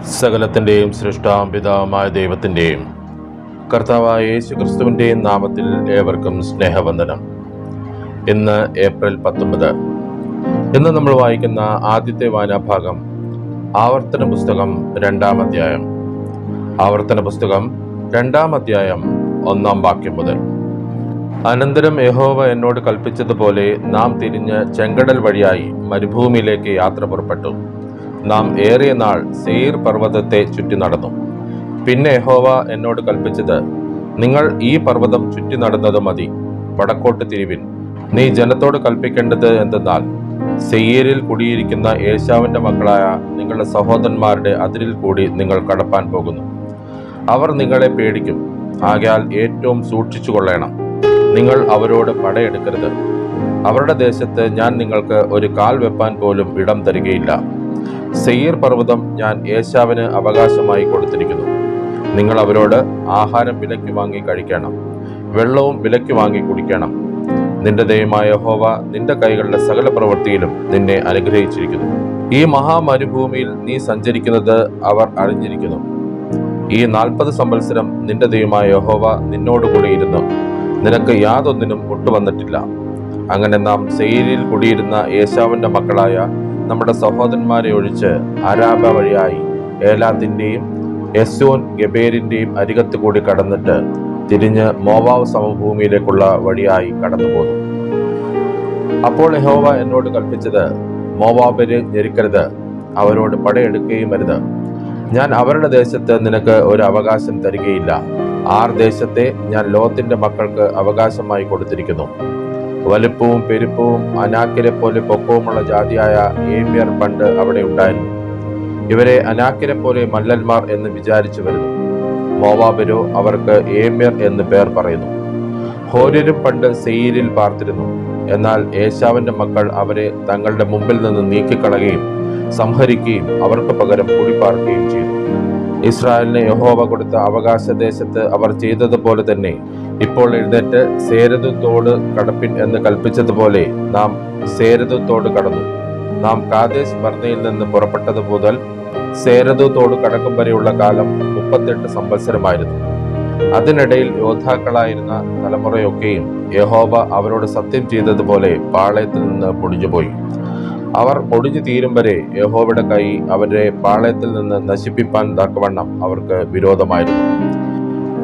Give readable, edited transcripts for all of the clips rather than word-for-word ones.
സകലത്തിൻ്റെയും സൃഷ്ടാവും പിതാവുമായ ദൈവത്തിൻ്റെയും കർത്താവായ യേശു ക്രിസ്തുവിൻ്റെയും നാമത്തിൽ ഏവർക്കും സ്നേഹവന്ദനം. ഇന്ന് ഏപ്രിൽ 19. ഇന്ന് നമ്മൾ വായിക്കുന്ന ആദ്യത്തെ വായനാഭാഗം ആവർത്തന പുസ്തകം 2-ാം അധ്യായം. ആവർത്തന പുസ്തകം 2-ാം അധ്യായം 1-ാം വാക്യം മുതൽ. അനന്തരം യഹോവ എന്നോട് കൽപ്പിച്ചതുപോലെ നാം തിരിഞ്ഞ് ചെങ്കടൽ വഴിയായി മരുഭൂമിയിലേക്ക് യാത്ര പുറപ്പെട്ടു. നാം ഏറിയ നാൾ സെയീർ പർവ്വതത്തെ ചുറ്റി നടന്നു. പിന്നെ യഹോവ എന്നോട് കൽപ്പിച്ചത്, നിങ്ങൾ ഈ പർവ്വതം ചുറ്റി നടന്നത് മതി, വടക്കോട്ട് തിരിവിൻ. നീ ജനത്തോട് കൽപ്പിക്കേണ്ടത് എന്തെന്നാൽ, സെയീരിൽ കുടിയിരിക്കുന്ന ഏശാവിന്റെ മക്കളായ നിങ്ങളുടെ സഹോദരന്മാരുടെ അതിരിൽ കൂടി നിങ്ങൾ കടപ്പാൻ പോകുന്നു. അവർ നിങ്ങളെ പേടിക്കും. ആകയാൽ ഏറ്റവും സൂക്ഷിച്ചു കൊള്ളണം. നിങ്ങൾ അവരോട് പടയെടുക്കരുത്. അവരുടെ ദേശത്ത് ഞാൻ നിങ്ങൾക്ക് ഒരു കാൽ വെപ്പാൻ പോലും ഇടം തരികയില്ല. സെയീർ പർവ്വതം ഞാൻ ഏശാവിന് അവകാശമായി കൊടുത്തിരിക്കുന്നു. നിങ്ങൾ അവരോട് ആഹാരം വിലയ്ക്ക് വാങ്ങി കഴിക്കണം, വെള്ളവും വിലയ്ക്ക് വാങ്ങി കുടിക്കണം. നിന്റെ ദൈവമായ യഹോവ നിന്റെ കൈകളുടെ സകല പ്രവൃത്തിയിലും നിന്നെ അനുഗ്രഹിച്ചിരിക്കുന്നു. ഈ മഹാമരുഭൂമിയിൽ നീ സഞ്ചരിക്കുന്നത് അവർ അറിഞ്ഞിരിക്കുന്നു. ഈ 40 സംവത്സരം നിന്റെ ദൈവമായ യഹോവ നിന്നോടുകൂടി ഇരുന്നു. നിനക്ക് യാതൊന്നിനും ഒട്ടുവന്നിട്ടില്ല. അങ്ങനെ നാം സെയീരിൽ കുടിയിരുന്ന ഏശാവിന്റെ മക്കളായ നമ്മുടെ സഹോദരന്മാരെ ഒഴിച്ച് അരാബ വഴിയായി ഏലാത്തിൻ്റെയും എസ്യോൻ ഗബേരിൻ്റെയും അരികത്ത് കൂടി കടന്നിട്ട് തിരിഞ്ഞ് മോവാബ് സമഭൂമിയിലേക്കുള്ള വഴിയായി കടന്നുപോന്നു. അപ്പോൾ യഹോവ എന്നോട് കൽപ്പിച്ചത്, മോവാബിനെ ഞെരുക്കരുത്, അവരോട് പടയെടുക്കുകയും അരുത്. ഞാൻ അവരുടെ ദേശത്ത് നിനക്ക് ഒരു അവകാശം തരികയില്ല. ദേശത്തെ ഞാൻ ലോത്തിന്റെ മക്കൾക്ക് അവകാശമായി കൊടുത്തിരിക്കുന്നു. വലുപ്പവും പെരുപ്പവും അനാക്കിനെ പോലെ പൊക്കവുമുള്ള ജാതിയായ ഏമ്യർ പണ്ട് അവിടെ ഉണ്ടായിരുന്നു. ഇവരെ അനാക്കിനെ പോലെ മല്ലന്മാർ എന്ന് വിചാരിച്ചു വരുന്നു. മോവാബിനോ അവർക്ക് ഏമ്യർ എന്ന് പേർ പറയുന്നു. ഹോര്യരും പണ്ട് സെയീരിൽ പാർത്തിരുന്നു. എന്നാൽ ഏശാവിന്റെ മക്കൾ അവരെ തങ്ങളുടെ മുമ്പിൽ നിന്ന് നീക്കിക്കളയുകയും സംഹരിക്കുകയും അവർക്ക് പകരം കുടിപ്പാർക്കുകയും ചെയ്തു. ഇസ്രായേലിന് യഹോവ കൊടുത്ത അവകാശ ദേശത്ത് അവർ ചെയ്തതുപോലെ തന്നെ ഇപ്പോൾ എഴുന്നേറ്റ് സേരദ് തോട് കടപ്പിൻ എന്ന് കൽപ്പിച്ചതുപോലെ നാം സേരദ് തോട് കടന്നു. നാം കാദേശ് ബർന്നയിൽ നിന്ന് പുറപ്പെട്ടത് മുതൽ സേരദ് തോട് കടക്കും വരെയുള്ള കാലം 38 സംവത്സരമായിരുന്നു. അതിനിടയിൽ യോദ്ധാക്കളായിരുന്ന തലമുറയൊക്കെയും യഹോവ അവരോട് സത്യം ചെയ്തതുപോലെ പാളയത്തിൽ നിന്ന് പൊടിഞ്ഞുപോയി. അവർ ഒടിഞ്ഞു തീരും വരെ യഹോവയുടെ കൈ അവരെ പാളയത്തിൽ നിന്ന് നശിപ്പിപ്പാൻ തക്കവണ്ണം അവർക്ക് വിരോധമായിരുന്നു.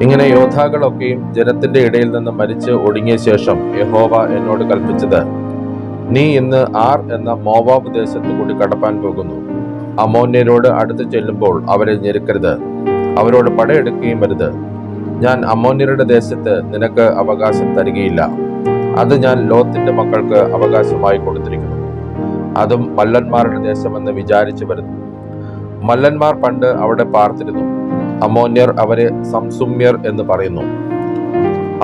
ഇങ്ങനെ യോദ്ധാക്കളൊക്കെയും ജനത്തിന്റെ ഇടയിൽ നിന്ന് മരിച്ച് ഒടുങ്ങിയ ശേഷം യഹോവ എന്നോട് കൽപ്പിച്ചത്, നീ ഇന്ന് എന്ന മോവാബ് ദേശത്ത് കൂടി കടപ്പാൻ പോകുന്നു. അമ്മോന്യരോട് അടുത്ത് ചെല്ലുമ്പോൾ അവരെ ഞെരുക്കരുത്, അവരോട് പടയെടുക്കുകയും വരുത്. ഞാൻ അമ്മോന്യരുടെ ദേശത്ത് നിനക്ക് അവകാശം തരികയില്ല. അത് ഞാൻ ലോത്തിന്റെ മക്കൾക്ക് അവകാശമായി കൊടുത്തിരിക്കുന്നു. അതും മല്ലന്മാരുടെ ദേശമെന്ന് വിചാരിച്ചു വരുന്നു. മല്ലന്മാർ പണ്ട് അവിടെ പാർത്തിരുന്നു. അമ്മോന്യർ അവരെ സംസുമ്യർ എന്ന് പറയുന്നു.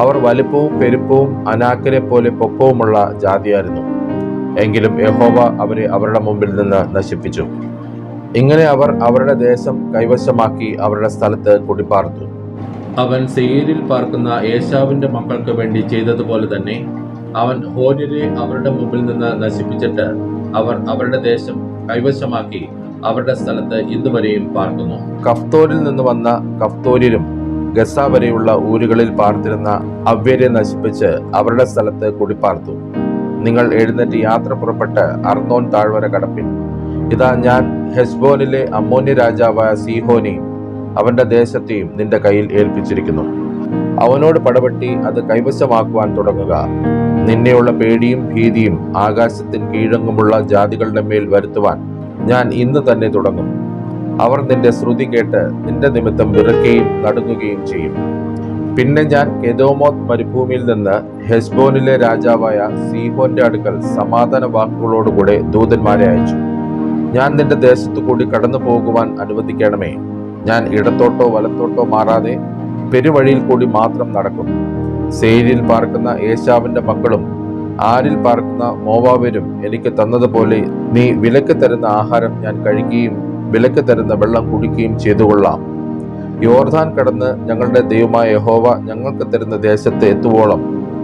അവർ വലിപ്പവും പെരുപ്പവും അനാക്കിനെ പോലെ പൊക്കവുമുള്ള ജാതിയായിരുന്നു. എങ്കിലും യഹോവ അവരെ അവരുടെ മുമ്പിൽ നിന്ന് നശിപ്പിച്ചു. ഇങ്ങനെ അവർ അവരുടെ ദേശം കൈവശമാക്കി അവരുടെ സ്ഥലത്ത് കുടിപ്പാർത്തു. അവൻ സെയീരിൽ പാർക്കുന്ന ഏശാവിന്റെ മക്കൾക്ക് വേണ്ടി ചെയ്തതുപോലെ തന്നെ അവൻ ഹോര്യരെ അവരുടെ മുമ്പിൽ നിന്ന് നശിപ്പിച്ചിട്ട് അവർ അവരുടെ ദേശം കൈവശമാക്കി അവരുടെ സ്ഥലത്ത് ഇന്നുവരെയും പാർക്കുന്നു. കഫ്തോരിൽ നിന്ന് വന്ന കഫ്തോര്യരും ഗസ വരെയുള്ള ഊരുകളിൽ പാർത്തിരുന്ന അവ്യരെ നശിപ്പിച്ച് അവരുടെ സ്ഥലത്ത് കുടിപ്പാർത്തു. നിങ്ങൾ എഴുന്നേറ്റ് യാത്ര പുറപ്പെട്ട് അർന്നോൻ താഴ്വര കടപ്പിൻ. ഇതാ ഞാൻ ഹെസ്ബോനിലെ അമ്മോന്യ രാജാവായ സീഹോനെയും അവന്റെ ദേശത്തെയും നിന്റെ കയ്യിൽ ഏൽപ്പിച്ചിരിക്കുന്നു. അവനോട് പടവെട്ടി അത് കൈവശമാക്കുവാൻ തുടങ്ങുക. നിന്നെയുള്ള പേടിയും ഭീതിയും ആകാശത്തിന് കീഴങ്ങുമുള്ള ജാതികളുടെ മേൽ വരുത്തുവാൻ ഞാൻ ഇന്ന് തന്നെ തുടങ്ങും. അവർ നിന്റെ ശ്രുതി കേട്ട് നിന്റെ നിമിത്തം വിറയ്ക്കുകയും നടുങ്ങുകയും ചെയ്യും. പിന്നെ ഞാൻ കെദോമോത്ത് മരുഭൂമിയിൽ നിന്ന് ഹെസ്ബോനിലെ രാജാവായ സീഹോന്റെ അടുക്കൽ സമാധാന വാക്കുകളോടുകൂടെ ദൂതന്മാരെ അയച്ചു. ഞാൻ നിന്റെ ദേശത്തു കൂടി കടന്നു പോകുവാൻ അനുവദിക്കണമേ. ഞാൻ ഇടത്തോട്ടോ വലത്തോട്ടോ മാറാതെ പെരുവഴിയിൽ കൂടി മാത്രം നടക്കും. സെയീരിൽ പാർക്കുന്ന ഏശാവിന്റെ മക്കളും ആരിൽ പാർക്കുന്ന മോവാബരും എനിക്ക് തന്നതുപോലെ നീ വിലക്ക് തരുന്ന ആഹാരം ഞാൻ കഴിക്കുകയും വിലക്ക് തരുന്ന വെള്ളം കുടിക്കുകയും ചെയ്തുകൊള്ളാം. യോർദാൻ കടന്ന് ഞങ്ങളുടെ ദൈവമായ യഹോവ ഞങ്ങൾക്ക് തരുന്ന ദേശത്ത് എത്തുവോളം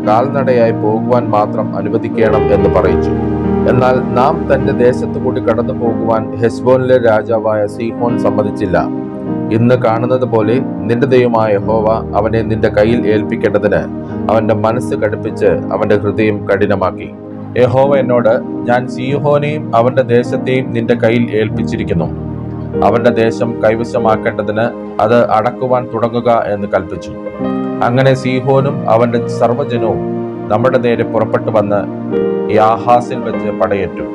കാൽനടയായി പോകുവാൻ മാത്രം അനുവദിക്കണം എന്ന് പറയിച്ചു. എന്നാൽ നാം തന്റെ ദേശത്തു കൂടി കടന്നു പോകുവാൻ ഹെശ്ബോനിലെ രാജാവായ സീഹോൻ സമ്മതിച്ചില്ല. ഇന്ന് കാണുന്നത് പോലെ നിന്റെ ദൈവമായ യഹോവ അവനെ നിന്റെ കയ്യിൽ ഏൽപ്പിക്കേണ്ടതിന് അവന്റെ മനസ്സ് കടുപ്പിച്ച് അവന്റെ ഹൃദയം കഠിനമാക്കി. യഹോവ എന്നോട്, ഞാൻ സീഹോനെയും അവന്റെ ദേശത്തെയും നിന്റെ കയ്യിൽ ഏൽപ്പിച്ചിരിക്കുന്നു. അവന്റെ ദേശം കൈവശമാക്കേണ്ടതിന് അത് അടക്കുവാൻ തുടങ്ങുക എന്ന് കൽപ്പിച്ചു. അങ്ങനെ സീഹോനും അവന്റെ സർവ്വജനവും നമ്മുടെ നേരെ പുറപ്പെട്ടു വന്ന് യാഹാസിൽ വെച്ച് പടയേറ്റു.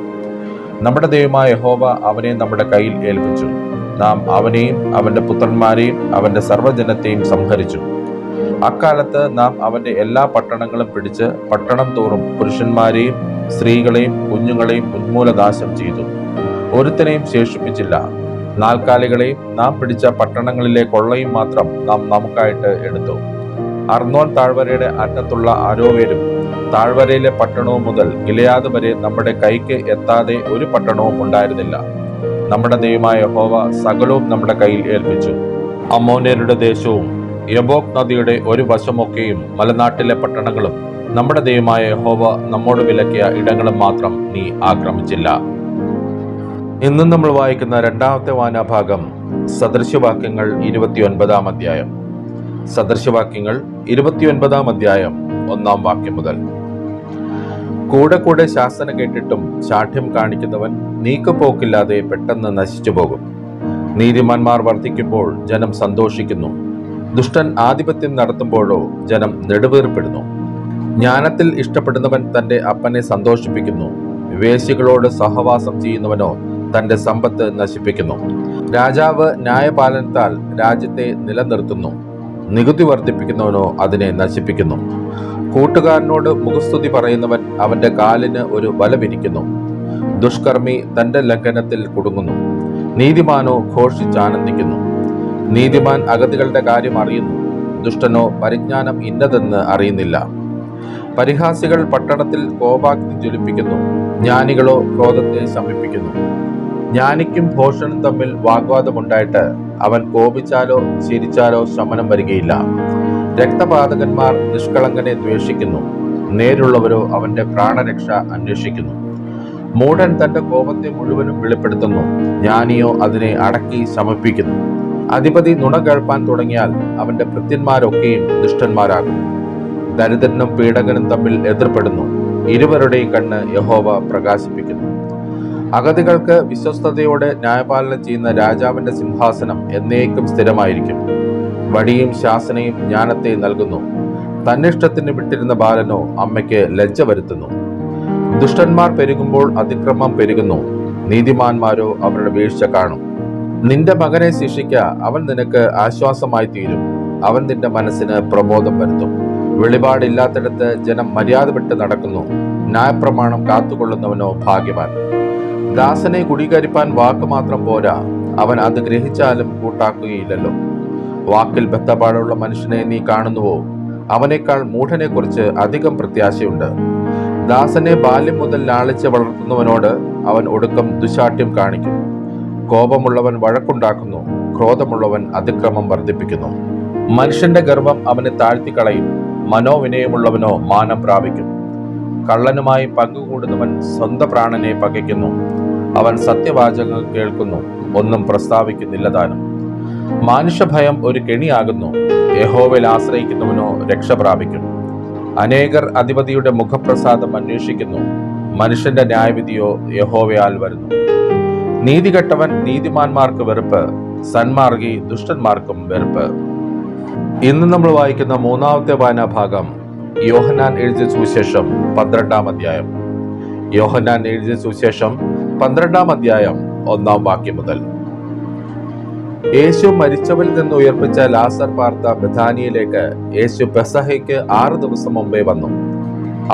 നമ്മുടെ ദൈവമായ യഹോവ അവനെ നമ്മുടെ കയ്യിൽ ഏൽപ്പിച്ചു. നാം അവനെയും അവന്റെ പുത്രന്മാരെയും അവന്റെ സർവ്വജനത്തെയും സംഹരിച്ചു. അക്കാലത്ത് നാം അവന്റെ എല്ലാ പട്ടണങ്ങളും പിടിച്ച് പട്ടണം തോറും പുരുഷന്മാരെയും സ്ത്രീകളെയും കുഞ്ഞുങ്ങളെയും ഉന്മൂലനാശം ചെയ്തു. ഒരുത്തനെയും ശേഷിപ്പിച്ചില്ല. നാൽക്കാലികളെയും നാം പിടിച്ച പട്ടണങ്ങളിലെ കൊള്ളയും മാത്രം നാം നമുക്കായിട്ട് എടുത്തു. അർന്നോൻ താഴ്വരയുടെ അറ്റത്തുള്ള ആരോവേരും താഴ്വരയിലെ പട്ടണവും മുതൽ ഗിലെയാദ് വരെ നമ്മുടെ കൈക്ക് എത്താതെ ഒരു പട്ടണവും ഉണ്ടായിരുന്നില്ല. നമ്മുടെ ദൈവമായ യഹോവ സകലവും നമ്മുടെ കയ്യിൽ ഏൽപ്പിച്ചു. അമ്മോന്യരുടെ ദേശവും യബോക് നദിയുടെ ഒരു വശമൊക്കെയും മലനാട്ടിലെ പട്ടണങ്ങളും നമ്മുടെ ദൈവമായ യഹോവ നമ്മോട് വിലക്കിയ ഇടങ്ങളും മാത്രം നീ ആക്രമിച്ചില്ല. ഇന്നും നമ്മൾ വായിക്കുന്ന രണ്ടാമത്തെ വായനാഭാഗം സദൃശ്യവാക്യങ്ങൾ 29-ാം അധ്യായം. സദൃശ്യവാക്യങ്ങൾ 29-ാം അധ്യായം 1-ാം വാക്യം മുതൽ. കൂടെ കൂടെ ശാസന കേട്ടിട്ടും ശാഠ്യം കാണിക്കുന്നവൻ നീക്കുപോക്കില്ലാതെ പെട്ടെന്ന് നശിച്ചു പോകും. നീതിമാന്മാർ വർദ്ധിക്കുമ്പോൾ ജനം സന്തോഷിക്കുന്നു. ദുഷ്ടൻ ആധിപത്യം നടത്തുമ്പോഴോ ജനം നെടുവീർപ്പെടുന്നു. ജ്ഞാനത്തിൽ ഇഷ്ടപ്പെടുന്നവൻ തന്റെ അപ്പനെ സന്തോഷിപ്പിക്കുന്നു. വേശ്യകളോട് സഹവാസം ചെയ്യുന്നവനോ തന്റെ സമ്പത്ത് നശിപ്പിക്കുന്നു. രാജാവ് ന്യായപാലനത്താൽ രാജ്യത്തെ നിലനിർത്തുന്നു. നികുതി വർദ്ധിപ്പിക്കുന്നവനോ അതിനെ നശിപ്പിക്കുന്നു. കൂട്ടുകാരനോട് മുഖസ്തുതി പറയുന്നവൻ അവന്റെ കാലിന് ഒരു വല വിരിക്കുന്നു. ദുഷ്കർമ്മി തന്റെ ലംഘനത്തിൽ കുടുങ്ങുന്നു. നീതിമാനോ ഘോഷിച്ചാനന്ദിക്കുന്നു. നീതിമാൻ അഗതികളുടെ കാര്യം അറിയുന്നു. ദുഷ്ടനോ പരിജ്ഞാനം ഇന്നതെന്ന് അറിയുന്നില്ല. പരിഹാസികൾ പട്ടണത്തിൽ കോപാഗ്നി ജ്വലിപ്പിക്കുന്നു. ജ്ഞാനികളോ ക്രോധത്തെ ശമിപ്പിക്കുന്നു. ജ്ഞാനിക്കും ഭോഷനും തമ്മിൽ വാഗ്വാദമുണ്ടായിട്ട് അവൻ കോപിച്ചാലോ ചിരിച്ചാലോ ശമനം വരികയില്ല. രക്തപാതകന്മാർ നിഷ്കളങ്കനെ ദ്വേഷിക്കുന്നു. നേരുള്ളവരോ അവന്റെ പ്രാണരക്ഷ അന്വേഷിക്കുന്നു. മൂഢൻ തന്റെ കോപത്തെ മുഴുവനും വെളിപ്പെടുത്തുന്നു. ജ്ഞാനിയോ അതിനെ അടക്കി ശമിപ്പിക്കുന്നു. അധിപതി നുണ കേൾപ്പാൻ തുടങ്ങിയാൽ അവന്റെ ഭൃത്യന്മാരൊക്കെയും ദുഷ്ടന്മാരാകും. ദരിദ്രനും പീഡകനും തമ്മിൽ എതിർപ്പെടുന്നു. ഇരുവരുടെയും കണ്ണ് യഹോവ പ്രകാശിപ്പിക്കുന്നു. അഗതികൾക്ക് വിശ്വസ്തയോടെ ന്യായപാലനം ചെയ്യുന്ന രാജാവിന്റെ സിംഹാസനം എന്നേക്കും സ്ഥിരമായിരിക്കും. വടിയും ശാസനയും ജ്ഞാനത്തെ നൽകുന്നു. തന്നിഷ്ടത്തിന് വിട്ടിരുന്ന ബാലനോ അമ്മയ്ക്ക് ലജ്ജ വരുത്തുന്നു. ദുഷ്ടന്മാർ പെരുകുമ്പോൾ അതിക്രമം പെരുകുന്നു. നീതിമാന്മാരോ അവരുടെ വീഴ്ച കാണും. നിന്റെ മകനെ ശിക്ഷിക്ക, അവൻ നിനക്ക് ആശ്വാസമായി തീരും. അവൻ നിന്റെ മനസ്സിന് പ്രബോധം വരുത്തും. വെളിപാടില്ലാത്തിടത്ത് ജനം മര്യാദ വിട്ട് നടക്കുന്നു. ന്യായപ്രമാണം കാത്തുകൊള്ളുന്നവനോ ഭാഗ്യവാൻ. ദാസനെ കുടീകരിപ്പാൻ വാക്ക് മാത്രം പോരാ, അവൻ അത് ഗ്രഹിച്ചാലും കൂട്ടാക്കുകയില്ലല്ലോ. വാക്കിൽ ബദ്ധപ്പാടുള്ള മനുഷ്യനെ നീ കാണുന്നുവോ? അവനേക്കാൾ മൂഢനെ കുറിച്ച് അധികം പ്രത്യാശയുണ്ട്. ദാസനെ ബാല്യം മുതൽ ലാളിച്ച് വളർത്തുന്നവനോട് അവൻ ഒടുക്കം ദുശാഠ്യം കാണിക്കും. കോപമുള്ളവൻ വഴക്കുണ്ടാക്കുന്നു. ക്രോധമുള്ളവൻ അതിക്രമം വർദ്ധിപ്പിക്കുന്നു. മനുഷ്യന്റെ ഗർവം അവനെ താഴ്ത്തിക്കളയും. മനോവിനയമുള്ളവനോ മാനം പ്രാപിക്കും. കള്ളനുമായി പങ്കുകൂടുന്നവൻ സ്വന്തം പ്രാണനെ പകയ്ക്കുന്നു. അവൻ സത്യവാചകങ്ങൾ കേൾക്കുന്നു, ഒന്നും പ്രസ്താവിക്കുന്നില്ല താനും. മാനുഷഭയം ഒരു കെണിയാകുന്നു. യഹോവയിൽ ആശ്രയിക്കുന്നവനോ രക്ഷ പ്രാപിക്കും. അനേകർ അധിപതിയുടെ മുഖപ്രസാദം അന്വേഷിക്കുന്നു. മനുഷ്യന്റെ ന്യായവിധിയോ യഹോവയാൽ വരുന്നു. നീതികെട്ടവൻ നീതിമാന്മാർക്ക് വെറുപ്പ്, സന്മാർഗി ദുഷ്ടന്മാർക്കും വെറുപ്പ്. ഇന്ന് നമ്മൾ വായിക്കുന്ന മൂന്നാമത്തെ വായനാഭാഗം യോഹന്നാൻ എഴുതിയ സുവിശേഷം 12-ാം അധ്യായം. യോഹന്നാൻ എഴുതിയ സുവിശേഷം 12-ാം അധ്യായം 1-ാം വാക്യം മുതൽ. യേശു മരിച്ചവരിൽ നിന്ന് ഉയർപ്പിച്ച ലാസർ പാർത്ത ബഥാനിയയിലേക്ക് യേശു പെസഹയ്ക്ക് 6 ദിവസം മുമ്പേ വന്നു.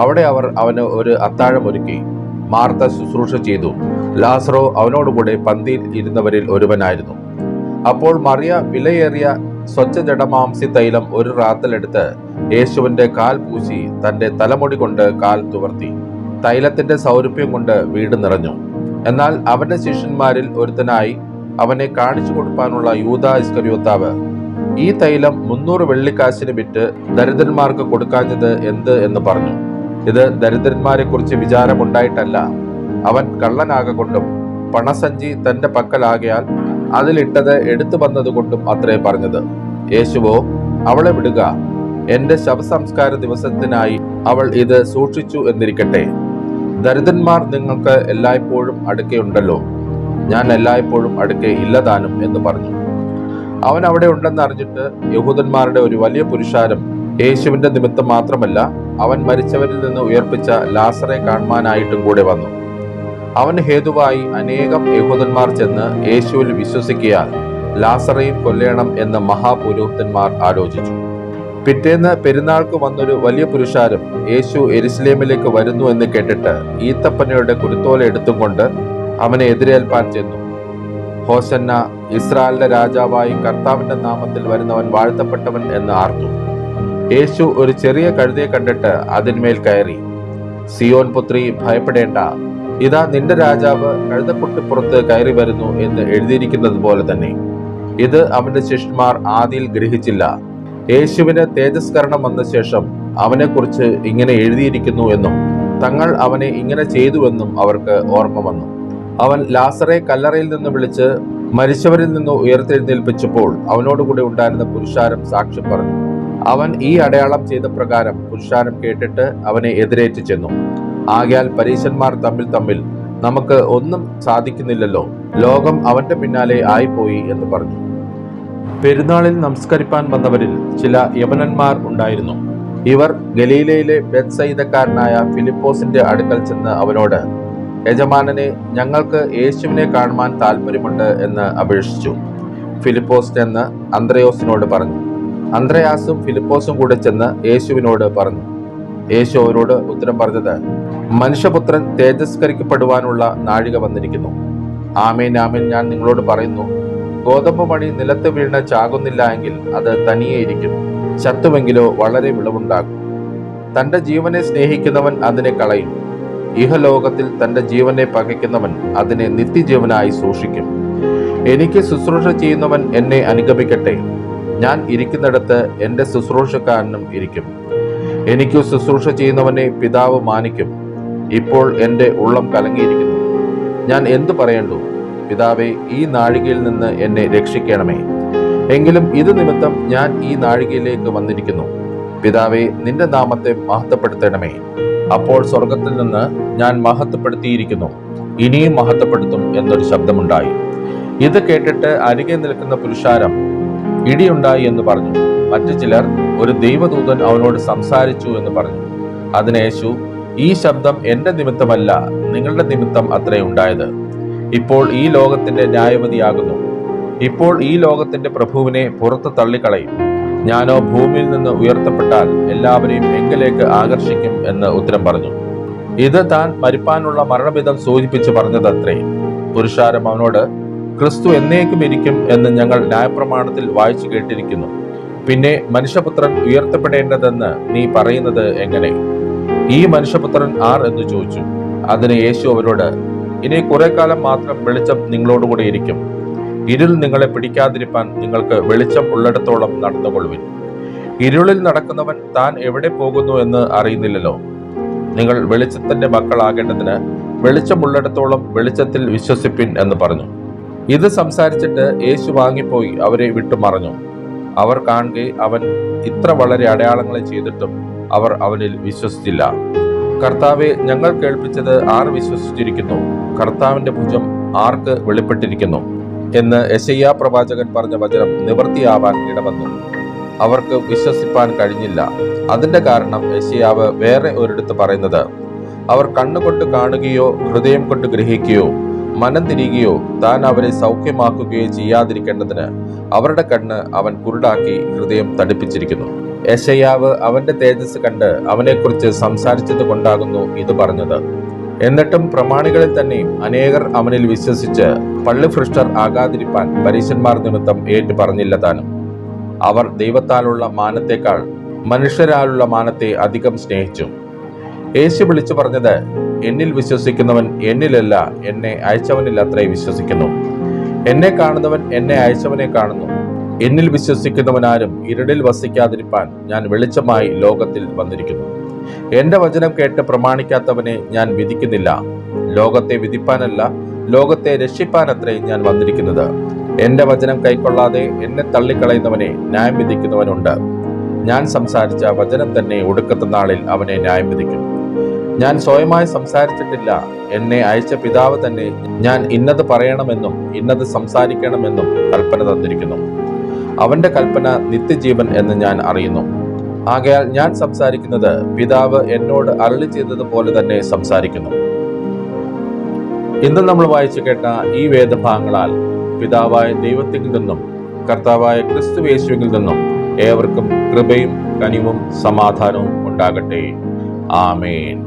അവിടെ അവർ അവന് ഒരു അത്താഴം ഒരുക്കി. മാർത്ത ശുശ്രൂഷ ചെയ്തു. ലാസറോ അവനോടുകൂടെ പന്തിയിൽ ഇരുന്നവരിൽ ഒരുവനായിരുന്നു. അപ്പോൾ മറിയ വിലയേറിയ സ്വച്ഛജടമാംസി തൈലം ഒരു റാത്തലെടുത്ത് യേശുവിന്റെ കാൽ പൂശി തന്റെ തലമുടി കൊണ്ട് കാൽ തുവർത്തി. തൈലത്തിന്റെ സൗരഭ്യം കൊണ്ട് വീട് നിറഞ്ഞു. എന്നാൽ അവന്റെ ശിഷ്യന്മാരിൽ ഒരുത്തനായി അവനെ കാണിച്ചു കൊടുക്കാനുള്ള യൂദാ ഇസ്കര്യോത്താവ്, ഈ തൈലം 300 വെള്ളിക്കാശിന് വിറ്റ് ദരിദ്രന്മാർക്ക് കൊടുക്കാഞ്ഞത് എന്ത് എന്ന് പറഞ്ഞു. ഇത് ദരിദ്രന്മാരെ കുറിച്ച് വിചാരമുണ്ടായിട്ടല്ല, അവൻ കള്ളനാകൊണ്ടും പണസഞ്ചി തന്റെ പക്കലാകയാൽ അതിലിട്ടത് എടുത്തു വന്നതുകൊണ്ടും അത്രേ പറഞ്ഞത്. യേശുവോ, അവളെ വിടുക, എന്റെ ശവസംസ്കാര ദിവസത്തിനായി അവൾ ഇത് സൂക്ഷിച്ചു എന്നിരിക്കട്ടെ. ദരിദ്രന്മാർ നിങ്ങൾക്ക് എല്ലായ്പ്പോഴും അടുക്കെയുണ്ടല്ലോ, ഞാൻ എല്ലായ്പ്പോഴും അടുക്കെ ഇല്ലതാനും എന്ന് പറഞ്ഞു. അവൻ അവിടെ ഉണ്ടെന്ന് അറിഞ്ഞിട്ട് യഹൂദന്മാരുടെ ഒരു വലിയ പുരുഷാരം യേശുവിന്റെ നിമിത്തം മാത്രമല്ല, അവൻ മരിച്ചവരിൽ നിന്ന് ഉയർപ്പിച്ച ലാസറെ കാണുവാനായിട്ടും കൂടെ വന്നു. അവന് ഹേതുവായി അനേകം യഹൂദന്മാർ ചെന്ന് യേശുവിൽ വിശ്വസിക്കിയാൽ ലാസറെയും കൊല്ലേണം എന്ന് മഹാപുരോഹിതന്മാർ ആലോചിച്ചു. പിറ്റേന്ന് പെരുന്നാൾക്ക് വന്നൊരു വലിയ പുരുഷാരം യേശു യെരുശലേമിലേക്ക് വരുന്നു എന്ന് കേട്ടിട്ട് ഈത്തപ്പനയുടെ കുരുത്തോല എടുത്തും കൊണ്ട് അവനെ എതിരേൽപ്പാൻ ചെന്നു. ഹോസന്ന, ഇസ്രായേലിന്റെ രാജാവായി കർത്താവിന്റെ നാമത്തിൽ വരുന്നവൻ വാഴ്ത്തപ്പെട്ടവൻ എന്ന് ആർത്തു. യേശു ഒരു ചെറിയ കഴുതയെ കണ്ടിട്ട് അതിന്മേൽ കയറി, സിയോൻ പുത്രി, ഭയപ്പെടേണ്ട, ഇതാ നിന്റെ രാജാവ് കഴുതക്കുട്ടിപ്പുറത്ത് കയറി വരുന്നു എന്ന് എഴുതിയിരിക്കുന്നത് പോലെ തന്നെ. ഇത് അവന്റെ ശിഷ്യന്മാർ ആദിയിൽ ഗ്രഹിച്ചില്ല. യേശുവിന് തേജസ്കരണം വന്ന ശേഷം അവനെക്കുറിച്ച് ഇങ്ങനെ എഴുതിയിരിക്കുന്നു എന്നും തങ്ങൾ അവനെ ഇങ്ങനെ ചെയ്തുവെന്നും അവർക്ക് ഓർമ്മ വന്നു. അവൻ ലാസറെ കല്ലറയിൽ നിന്ന് വിളിച്ച് മരിച്ചവരിൽ നിന്ന് ഉയർത്തെഴുന്നേൽപ്പിച്ചപ്പോൾ അവനോടുകൂടി ഉണ്ടായിരുന്ന പുരുഷാരം സാക്ഷ്യം പറഞ്ഞു. അവൻ ഈ അടയാളം ചെയ്ത പ്രകാരം പുരുഷാരം കേട്ടിട്ട് അവനെ എതിരേറ്റ് ചെന്നു. ആകയാൽ പരീശന്മാർ തമ്മിൽ നമുക്ക് ഒന്നും സാധിക്കുന്നില്ലല്ലോ, ലോകം അവന്റെ പിന്നാലെ ആയിപ്പോയി എന്ന് പറഞ്ഞു. പെരുന്നാളിൽ നമസ്കരിപ്പാൻ വന്നവരിൽ ചില യവനന്മാർ ഉണ്ടായിരുന്നു. ഇവർ ഗലീലയിലെ ബെത്സയിദക്കാരനായ ഫിലിപ്പോസിന്റെ അടുക്കൽ ചെന്ന് അവനോട്, യജമാനനെ, ഞങ്ങൾക്ക് യേശുവിനെ കാണുവാൻ താല്പര്യമുണ്ട് എന്ന് അപേക്ഷിച്ചു. ഫിലിപ്പോസ് ചെന്ന് അന്ത്രയോസിനോട് പറഞ്ഞു. അന്ത്രയാസും ഫിലിപ്പോസും കൂടെ ചെന്ന് യേശുവിനോട് പറഞ്ഞു. യേശു അവരോട് ഉത്തരം പറഞ്ഞത്, മനുഷ്യപുത്രൻ തേജസ്കരിക്കപ്പെടുവാനുള്ള നാഴിക വന്നിരിക്കുന്നു. ആമേൻ ആമേൻ, ഞാൻ നിങ്ങളോട് പറയുന്നു, ഗോതമ്പ് മണി നിലത്ത് വീണ് ചാകുന്നില്ല എങ്കിൽ അത് തനിയെ ഇരിക്കും, ചത്തുവെങ്കിലോ വളരെ വിളവുണ്ടാകും. തന്റെ ജീവനെ സ്നേഹിക്കുന്നവൻ അതിനെ കളയും. ഇഹലോകത്തിൽ തന്റെ ജീവനെ പകയ്ക്കുന്നവൻ അതിനെ നിത്യജീവനായി സൂക്ഷിക്കും. എനിക്ക് ശുശ്രൂഷ ചെയ്യുന്നവൻ എന്നെ അനുഗമിക്കട്ടെ. ഞാൻ ഇരിക്കുന്നിടത്ത് എൻ്റെ ശുശ്രൂഷക്കാരനും ഇരിക്കും. എനിക്ക് ശുശ്രൂഷ ചെയ്യുന്നവനെ പിതാവ് മാനിക്കും. ഇപ്പോൾ എൻ്റെ ഉള്ളം കലങ്ങിയിരിക്കുന്നു. ഞാൻ എന്തു പറയണ്ടു? പിതാവേ, ഈ നാഴികയിൽ നിന്ന് എന്നെ രക്ഷിക്കണമേ. എങ്കിലും ഇത് നിമിത്തം ഞാൻ ഈ നാഴികയിലേക്ക് വന്നിരിക്കുന്നു. പിതാവേ, നിന്റെ നാമത്തെ മഹത്വപ്പെടുത്തണമേ. അപ്പോൾ സ്വർഗത്തിൽ നിന്ന്, ഞാൻ മഹത്വപ്പെടുത്തിയിരിക്കുന്നു, ഇനിയും മഹത്വപ്പെടുത്തും എന്നൊരു ശബ്ദമുണ്ടായി. ഇത് കേട്ടിട്ട് അരികെ നിൽക്കുന്ന പുരുഷാരം, ഇടിയുണ്ടായി എന്ന് പറഞ്ഞു. മറ്റു ചിലർ, ഒരു ദൈവദൂതൻ അവനോട് സംസാരിച്ചു എന്ന് പറഞ്ഞു. അതിന് യേശു, ഈ ശബ്ദം എന്റെ നിമിത്തമല്ല, നിങ്ങളുടെ നിമിത്തം അത്രേ ഉണ്ടായത്. ഇപ്പോൾ ഈ ലോകത്തിന്റെ ന്യായവതിയാകുന്നു. ഇപ്പോൾ ഈ ലോകത്തിന്റെ പ്രഭുവിനെ പുറത്ത് തള്ളിക്കളയും. ഞാനോ ഭൂമിയിൽ നിന്ന് ഉയർത്തപ്പെട്ടാൽ എല്ലാവരെയും എങ്കിലേക്ക് ആകർഷിക്കും എന്ന് ഉത്തരം പറഞ്ഞു. ഇത് താൻ മരിപ്പാനുള്ള മരണവിധം സൂചിപ്പിച്ച് പറഞ്ഞതത്രേ. പുരുഷാരം അവനോട്, ക്രിസ്തു എന്നേക്കും ഇരിക്കും എന്ന് ഞങ്ങൾ ന്യായപ്രമാണത്തിൽ വായിച്ചു കേട്ടിരിക്കുന്നു. പിന്നെ മനുഷ്യപുത്രൻ ഉയർത്തപ്പെടേണ്ടതെന്ന് നീ പറയുന്നത് എങ്ങനെ? ഈ മനുഷ്യപുത്രൻ ആർ എന്ന് ചോദിച്ചു. അതിന് യേശു അവരോട്, ഇനി കുറെ കാലം മാത്രം വെളിച്ചം നിങ്ങളോടുകൂടെ ഇരിക്കും. ഇരുൾ നിങ്ങളെ പിടിക്കാതിരിപ്പാൻ നിങ്ങൾക്ക് വെളിച്ചം ഉള്ളിടത്തോളം നടന്നുകൊള്ളുവിൻ. ഇരുളിൽ നടക്കുന്നവൻ താൻ എവിടെ പോകുന്നു എന്ന് അറിയുന്നില്ലല്ലോ. നിങ്ങൾ വെളിച്ചത്തിന്റെ മക്കളാകേണ്ടതിന് വെളിച്ചമുള്ളിടത്തോളം വെളിച്ചത്തിൽ വിശ്വസിപ്പിൻ എന്ന് പറഞ്ഞു. ഇത് സംസാരിച്ചിട്ട് യേശു വാങ്ങിപ്പോയി അവരെ വിട്ടുമറഞ്ഞു. അവർ കാണുകെ അവൻ ഇത്ര വളരെ അടയാളങ്ങളെ ചെയ്തിട്ടും അവർ അവനിൽ വിശ്വസിച്ചില്ല. കർത്താവെ, ഞങ്ങൾ കേൾപ്പിച്ചത് ആർ വിശ്വസിച്ചിരിക്കുന്നു? കർത്താവിന്റെ ഭുജം ആർക്ക് വെളിപ്പെട്ടിരിക്കുന്നു എന്ന് യെശയ്യാ പ്രവാചകൻ പറഞ്ഞ വചനം നിവൃത്തിയാവാൻ ഇടവന്നു. അവർക്ക് വിശ്വസിപ്പാൻ കഴിഞ്ഞില്ല. അതിന്റെ കാരണം യെശയ്യാവ് വേറെ ഒരിടത്ത് പറയുന്നത്, അവർ കണ്ണുകൊണ്ട് കാണുകയോ ഹൃദയം കൊണ്ട് ഗ്രഹിക്കുകയോ മനം തിരികെയോ താൻ അവരെ സൗഖ്യമാക്കുകയോ ചെയ്യാതിരിക്കേണ്ടതിന് അവരുടെ കണ്ണ് അവൻ കുരുടാക്കി ഹൃദയം തടിപ്പിച്ചിരിക്കുന്നു. യെശയ്യാവ് അവന്റെ തേജസ് കണ്ട് അവനെക്കുറിച്ച് സംസാരിച്ചത് കൊണ്ടാകുന്നു ഇത് പറഞ്ഞത്. എന്നിട്ടും പ്രമാണികളിൽ തന്നെയും അനേകർ അവനിൽ വിശ്വസിച്ച് പള്ളിഭ്രഷ്ടർ ആകാതിരിപ്പാൻ പരീശന്മാർ നിമിത്തം ഏറ്റു പറഞ്ഞില്ല താനും. അവർ ദൈവത്താലുള്ള മാനത്തേക്കാൾ മനുഷ്യരാലുള്ള മാനത്തെ അധികം സ്നേഹിച്ചു. യേശു വിളിച്ചു പറഞ്ഞത്, എന്നിൽ വിശ്വസിക്കുന്നവൻ എന്നിലല്ല, എന്നെ അയച്ചവനിൽ അത്രേ വിശ്വസിക്കുന്നു. എന്നെ കാണുന്നവൻ എന്നെ അയച്ചവനെ കാണുന്നു. എന്നിൽ വിശ്വസിക്കുന്നവനാരും ഇരുളിൽ വസിക്കാതിരിപ്പാൻ ഞാൻ വെളിച്ചമായി ലോകത്തിൽ വന്നിരിക്കുന്നു. എന്റെ വചനം കേട്ട് പ്രമാണിക്കാത്തവനെ ഞാൻ വിധിക്കുന്നില്ല. ലോകത്തെ വിധിപ്പാനല്ല, ലോകത്തെ രക്ഷിപ്പാനത്രേ ഞാൻ വന്നിരിക്കുന്നത്. എന്റെ വചനം കൈക്കൊള്ളാതെ എന്നെ തള്ളിക്കളയുന്നവനെ ന്യായം വിധിക്കുന്നവനുണ്ട്. ഞാൻ സംസാരിച്ച വചനം തന്നെ ഒടുക്കത്തെ നാളിൽ അവനെ ന്യായം വിധിക്കും. ഞാൻ സ്വയമായി സംസാരിച്ചിട്ടില്ല, എന്നെ അയച്ച പിതാവ് തന്നെ ഞാൻ ഇന്നത് പറയണമെന്നും ഇന്നത് സംസാരിക്കണമെന്നും കൽപ്പന തന്നിരിക്കുന്നു. അവന്റെ കൽപ്പന നിത്യജീവൻ എന്ന് ഞാൻ അറിയുന്നു. ആകയാൽ ഞാൻ സംസാരിക്കുന്നത് പിതാവ് എന്നോട് അരുളി ചെയ്തതുപോലെ തന്നെ സംസാരിക്കുന്നു. ഇന്ന് നമ്മൾ വായിച്ചു കേട്ട ഈ വേദഭാഗങ്ങളാൽ പിതാവായ ദൈവത്തിൽ നിന്നും കർത്താവായ ക്രിസ്തുയേശുവിൽ നിന്നും ഏവർക്കും കൃപയും കനിവും സമാധാനവും ഉണ്ടാകട്ടെ. ആമേൻ.